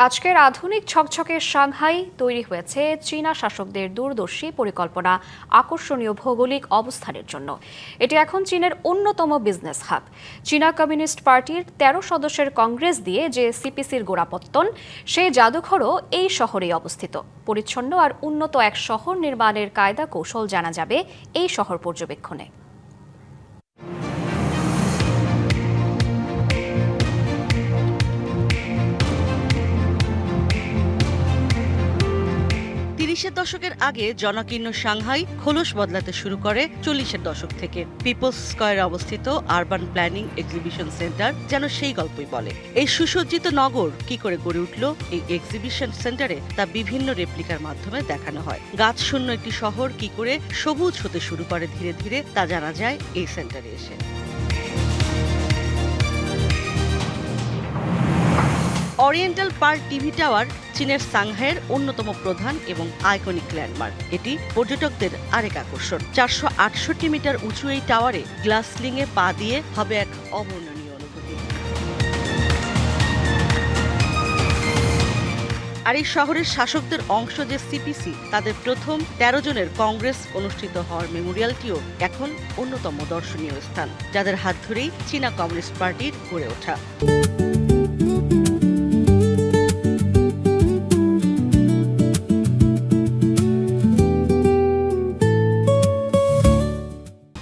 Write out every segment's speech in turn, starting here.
আজকের আধুনিক ছকছকে সাংহাই তৈরি হয়েছে চীনা শাসকদের দূরদর্শী পরিকল্পনা আকর্ষণীয় ভৌগোলিক অবস্থানের জন্য। এটি এখন চীনের অন্যতম বিজনেস হাব। চীনা কমিউনিস্ট পার্টির ১৩ সদস্যের কংগ্রেস দিয়ে যে সিপিসির গোড়াপত্তন, সেই জাদুঘরও এই শহরেই অবস্থিত। পরিচ্ছন্ন আর উন্নত এক শহর নির্মাণের কায়দা কৌশল জানা যাবে এই শহর পর্যবেক্ষণে। ৩০-এর দশকের আগে জনাকীর্ণ সাংহাই খোলস বদলাতে শুরু করে ৪০-এর দশক থেকে। পিপলস স্কয়ারে অবস্থিত আরবান প্ল্যানিং এক্সিবিশন সেন্টার যেন সেই গল্পই বলে। এই সুসজ্জিত নগর কি করে গড়ে উঠল এই এক্সিবিশন সেন্টারে তা বিভিন্ন রেপ্লিকার মাধ্যমে দেখানো হয়। গাছ শূন্য একটি শহর কি করে সবুজ হতে শুরু করে ধীরে ধীরে তা জানা যায় এই সেন্টারে এসে। ওরিয়েন্টাল পার্ক টিভি টাওয়ার চীনের সাংহাইয়ের অন্যতম প্রধান এবং আইকনিক ল্যান্ডমার্ক। এটি পর্যটকদের আরেক আকর্ষণ। ৪৬৮ মিটার উঁচু এই টাওয়ারে গ্লাস স্লিংয়ে পা দিয়ে হবে এক অবর্ণনীয় অনুভূতি। আর এই শহরের শাসকদের অংশ যে সিপিসি, তাদের প্রথম ১৩ জনের কংগ্রেস অনুষ্ঠিত হওয়ার মেমোরিয়ালটিও এখন অন্যতম দর্শনীয় স্থান, যাদের হাত ধরেই চীনা কমিউনিস্ট পার্টির গড়ে ওঠা।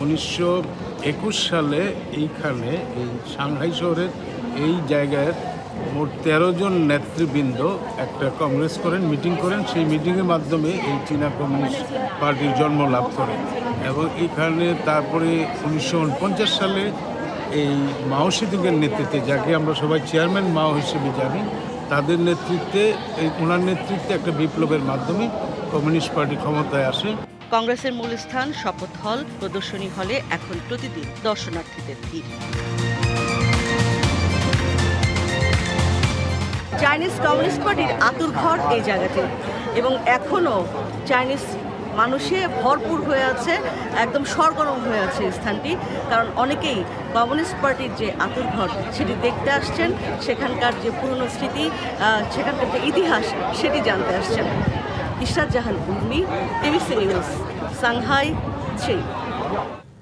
উনিশশো সালে এইখানে এই সাংহাই শহরের এই জায়গায় মোট ১৩ জন নেতৃবৃন্দ একটা কংগ্রেস করেন, মিটিং করেন। সেই মিটিংয়ের মাধ্যমে এই চীনা কমিউনিস্ট পার্টির জন্ম লাভ করে এবং এখানে তারপরে ১৯৪৯ সালে এই মাও সেতুংয়ের নেতৃত্বে, যাকে আমরা সবাই চেয়ারম্যান মাও হিসেবে জানি, তাদের নেতৃত্বে ওনার নেতৃত্বে একটা বিপ্লবের মাধ্যমে কমিউনিস্ট পার্টি ক্ষমতায় আসে। কংগ্রেসের মূল স্থান শপথ হল, প্রদর্শনী হলে এখন প্রতিদিন দর্শনার্থীদের ভিড়। চাইনিজ কমিউনিস্ট পার্টির আঁতুড়ঘর এই জায়গাটি, এবং এখনও চাইনিজ মানুষে ভরপুর হয়ে আছে, একদম সরগরম হয়ে আছে স্থানটি। কারণ অনেকেই কমিউনিস্ট পার্টির যে আঁতুড়ঘর সেটি দেখতে আসছেন, সেখানকার যে পুরনো স্মৃতি, সেখানকার যে ইতিহাস সেটি জানতে আসছেন। ইশরাত জাহান উর্মি, টিভিসি নিউজ, সাংহাই, চীন।